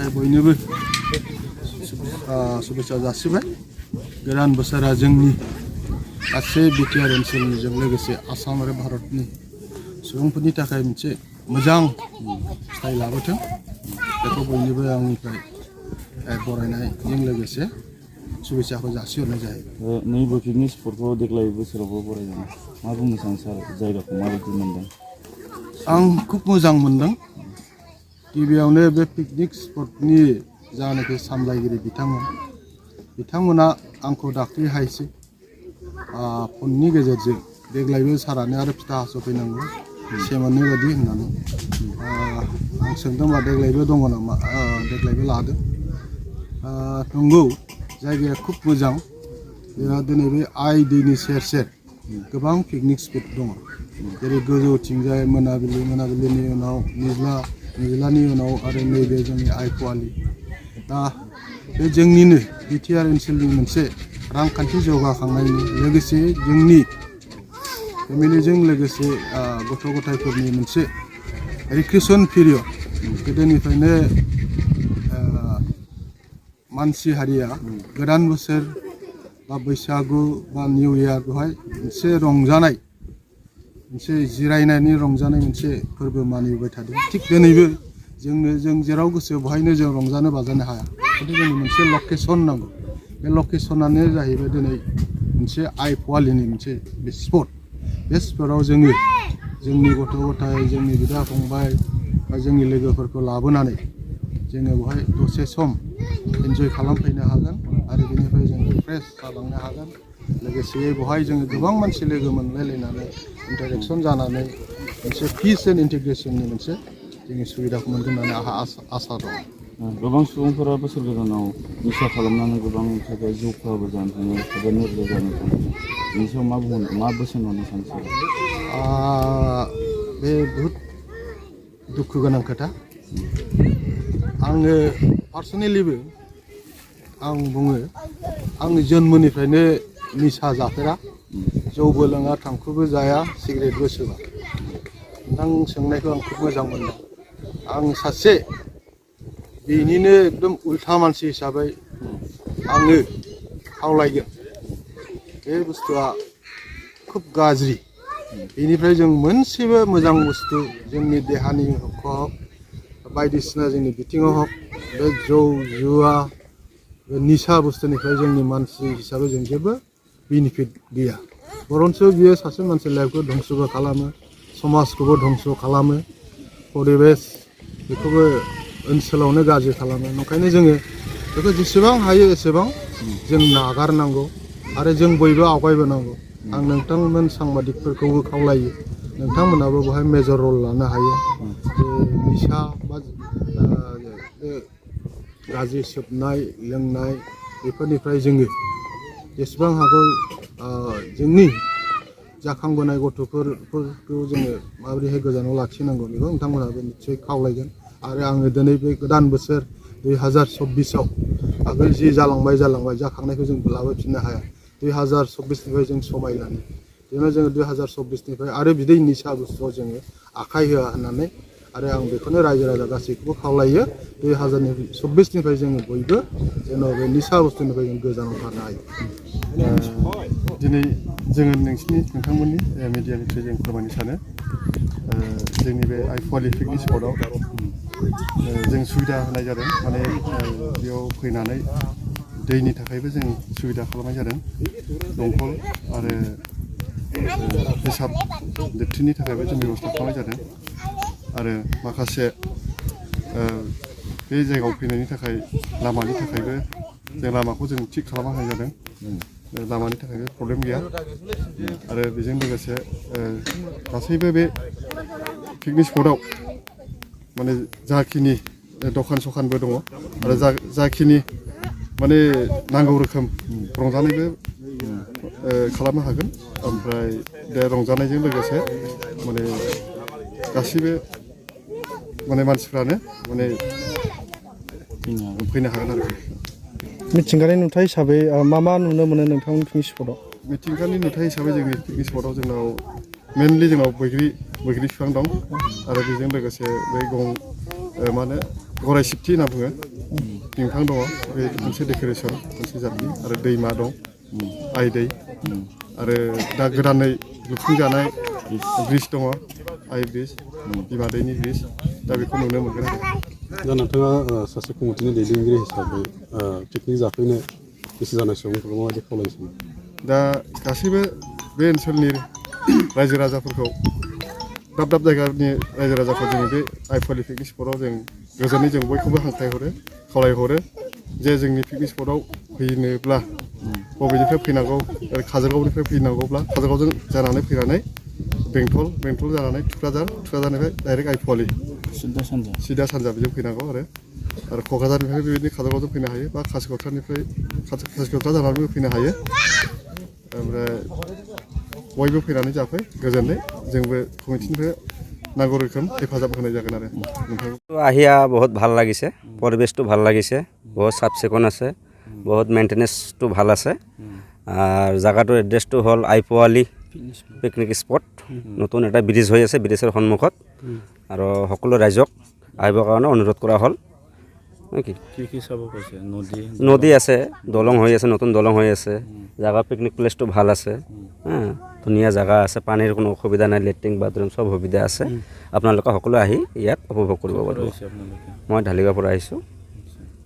थाखाय बयनोबो शुभेच्छा जासिबाय। गोदान बोसोरा जोंनि गासै बिटिआर ओनसोलनिजों लोगोसे आसाम आरो भारतनि सुबुंफोरनि थाखाय मोनसे मोजां फिथाइ लाबोथों बेखौ बयनोबो आंनिफ्राय बरायनायजों लोगोसे शुभेच्छाखौ जासिहरनाय जायो। नैबे पिकनिक स्पटखौ देग्लाय बोसोरावबो बरायदों। मा बुंनो सानो सार, जायगाखौ माबायदि मोनदों? आं खुब मोजां मोनदों। गिबियावनो बे पिकनिक स्पटनि जानाखि सामलायगिरि बिथांमोना आंखौ दाख्लैहायसो फननि गेजेरजों देग्लायबो सारानो आरो फिथा हास'फैनांगौ सेमोननाय बायदि होननानै आं सोंदोंबा देग्लायबो दङ नामा, देग्लायबो लादों। नंगौ, जायगाया खुब मोजां। जोंहा दिनै बे आइ दैनि सेर सेर गोबां पिकनिक स्पट दङ, जेरै गोजौथिंजाय मोनाबिलिनि उनाव निज्लानि उनाव आरो नैबे जोंनि आइ कुवालि। दा बे जोंनिनो बिटिआर ओनसोलनि मोनसे रांखान्थि जौगाखांनायनि लोगोसे जोंनि फेमिलिजों लोगोसे गथ' गथायफोरनि मोनसे रिक्रिएसन पिरियड। गोदोनिफ्रायनो मानसि हारिया गोदान बोसोर बा बैसागु बा निउ इयार बेवहाय मोनसे रंजानाय, मोनसे जिरायनायनि रंजानाय मोनसे फोरबो मानिबोबाय थादों। थिग दिनैबो जों जेराव गोसो बेवहायनो जों रंजानो बाजानो हाया। खिन्थु जोंनो मोनसे लकेसन नांगौ। बे लकेसनानो जाहैबाय दिनै मोनसे आइ कुवालिनि मोनसे बे स्पट। बे स्पटआव जोङो जोंनि गथ' गथाय, जोंनि बिदा फंबाय बा जोंनि लोगोफोरखौ लाबोनानै जोङो बेवहाय दसे सम इन्जय खालामफैनो हागोन आरो बेनिफ्राय जों फ्रेस जालांनो हागोन। लोगोसे बेवहाय जोङो गोबां मानसि लोगो मोनलायलायनानै इन्टारेक्सन जानानै मोनसे पिस एन्ड इन्टिग्रेसननि मोनसे जोंनि सुबिदाखौ मोनगोन होननानै आंहा आसा दं। गोबां सुबुंफोरा बोसोर गोदानाव निसा खालामनानै गोबां थाखाय जौ खहाबो जानो थाङो, एबा नोरजिया जानो थाङो। बेनि सायाव मा बोसोन होनो सानसै? बे बहुद दुखु गोनां खोथा। आङो पार्सनेलिबो आं बुङो, आं जोनोमनिफ्रायनो निसा जाफेरा, जौबो लोङा, थांखुबो जाया, सिगारेटबो सोबा। नोंथां सोंनायखौ आं खुब मोजां मोनदों। आं सासे बेनिनो एकदम उल्था मानसि हिसाबै आङो खावलायगोन, बे बुस्थुआ खुब गाज्रि। बेनिफ्राय जों मोनसेबो मोजां बुस्थु जोंनि देहानि हक बायदिसिना जोंनि बिथिङाव हक बे जौ जुवा बे निसा बुस्थुनिफ्राय जोंनि मानसि हिसाबै जों जेबो बेनिफिट गैया। बरन्स बियो सासे मानसि लाइफखौ धंसबो खालामो, समाजखौबो धंस खालामो, परिबेस बेखौबो ओनसोलावनो गाज्रि खालामो। ओंखायनो जोङो बेखौ जेसेबां हायो एसेबां जों नागारनांगौ आरो जों बयबो आवगायबोनांगौ। आं नोंथांमोन सांबादिकफोरखौबो खावलायो, नोंथांमोनाबो बेवहाय मेजर रल लानो हायो। जे निसा बा गाज्रि सोबनाय लोंनाय बेफोरनिफ्राय जोङो जेसेबां हागौ जोंनि जाखांबोनाय गथ'फोरखौ जोङो माबोरैहाय गोजानाव लाखिनांगौ बेखौ नोंथांमोनाबो निस्सय खावलायगोन। आरो आङो दिनै बे गोदान बोसोर 2024आव आगोल जि जालांबाय जाखांनायखौ जों लाबोफिननो हाया। 2024निफ्राय जों समायनानै जेन' जोङो 2024निफ्राय आरो बिदै निसा बुस्थुआव जोङो आखाइ होआ होननानै आरो आं बेखौनो रायजो राजा गासैखौबो खावलायो। 2024निफ्राय जोङो बयबो जेन' बे निसा बुस्थुनिफ्राय जों गोजानाव थानो हायो। दिनै जोङो नोंथांमोननि मिडियानिफ्राय जों फोरमायनो सानो, जोंनि बे आइ कुवालि पिकनिक स्पटआव जों सुबिदा होनाय जादों। माने बेयाव फैनानै दैनि थाखायबो जों सुबिदा खालामनाय जादों। दंखल आरो पेसाब लेट्रिननि थाखायबो जों बेब'स्था खालामनाय जादों। आरो माखासे बे जायगायाव फैनायनि थाखाय लामानि थाखायबो जों लामाखौ जों थिग खालामना होनाय जादों। लामानि थाखायबो प्रब्लेम गैया। आरो बेजों लोगोसे गासैबो बे पिकनिक स्पटआव माने जाखिनि दखान सखानबो दङ आरो जाखिनि माने नांगौ रोखोम रंजानायबो खालामनो हागोन। ओमफ्राय बे रंजानायजों लोगोसे माने गासैबो माने मानसिफ्रानो माने फैनो हागोन आरो। मिथिंगानि नुथाय हिसाबै मा नुनो मोनो नोंथांनि पिकनिक स्पटआव? मिथिंगानि नुथाय हिसाबै जोंनि पिकनिक स्पटआव जोंनाव मेनलि जोंनाव बैग्रि बिफां दं आरो बेजों लोगोसे बै मा होनो गराइ सिबथि होनना बुङो बिफां दङ बे मोनसे डेक'रेसन मोनसे जातनि आरो दैमा दं आइ दै आरो दा गोदानै लुफुंजानाय ब्रिज दङ आइ ब्रिज बिमा दैनि ब्रिज दा बेखौ नुनो मोनगोन आरो दा नोंथाङा सासे कमिटिनि दैदेनगिरि हिसाबै पिकनिक जाफैनो गोसो जानाय सुबुंफोरखौ माबायदि खावलायनो दा गासैबो बे ओनसोलनि रायजो राजाफोरखौ दाब दाब जायगानि रायजो राजाफोर जोंनि बे आइफवालि पिकनिक स्पटआव जों गोजोनै जों बयखौबो हांख्रायहरो खावलायहरो जे जोंनि पिकनिक स्पटआव फैनोब्ला बबेनिफ्राय फैनांगौ काजलगावनिफ्राय फैनांगौब्ला काजलगावजों जानानै फैनानै बेंटल जानानै थुक्राझारनिफ्राय डाइरेक्ट आइफवालि सिदा सानजा बेजों फैनांगौ आरो क'क्राझारनिफ्राय बेबायदिनो काजलगावजों फैनो हायो बा कासिक'त्रा जानानैबो फैनो हायो ओमफ्राय बयबो फैनानै जाफै गोजोनै जोंबो कमिटिनिफ्राय नांगौ रोखोम हेफाजाब होनाय जागोन आरो नोंथां আহিয়া বহুত ভাল লাগিছে পৰিবেশটো ভাল লাগিছে বহুত চাফ চিকুণ আছে বহুত মেইনটেনেন্সটো ভাল আছে আৰু জায়গাটোৰ এড্ৰেছটো হ'ল আইপোৱালি পিকনিক স্পট নতুন এটা ব্ৰিজ হৈ আছে ব্ৰিজৰ সন্মুখত আৰু সকলো ৰাইজক আহিবৰ কাৰণে অনুৰোধ কৰা হ'ল কি কি চাব কৈছে নদী আছে দলং হৈ আছে নতুন দলং হৈ আছে জায়গা পিকনিক প্লেচটো ভাল আছে ধুনীয়া জায়গা আছে পানীৰ কোনো অসুবিধা নাই লেট্ৰিন বাথৰুম সব সুবিধা আছে আপোনালোকে সকলো আহি ইয়াত উপভোগ কৰিব পাৰিব মই ঢালিগাঁৱৰ পৰা আহিছোঁ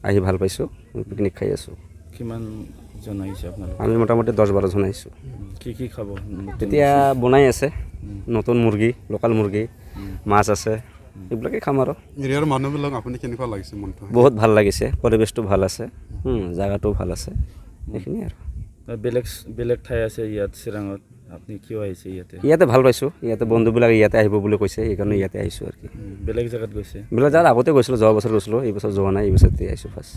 আহি ভাল পাইছোঁ পিকনিক খাই আছোঁ কিমান জন আহিছে আপোনালোকে আমি মোটামুটি 10-12 জন আহিছোঁ কি খাব এতিয়া বনাই আছে নতুন মুৰ্গী লোকেল মুৰ্গী মাছ আছে এইবিলাকে খাম আৰু এৰিয়াৰ মানুহবিলাক আপুনি কেনেকুৱা লাগিছে মনটো বহুত ভাল লাগিছে পৰিবেশটো ভাল আছে জায়গাটো ভাল আছে এইখিনি আৰু বেলেগ ঠাই আছে ইয়াত চিৰাঙত আপুনি কিয় আহিছে ইয়াতে ভাল পাইছোঁ ইয়াতে বন্ধুবিলাক ইয়াতে আহিব বুলি কৈছে সেইকাৰণে ইয়াতে আহিছোঁ আৰু কি বেলেগ জেগাত গৈছে বেলেগ জেগাত আগতে গৈছিলোঁ যোৱা বছৰ গৈছিলোঁ এই বছৰ যোৱা নাই এই বছৰতে আহিছোঁ ফাৰ্ষ্ট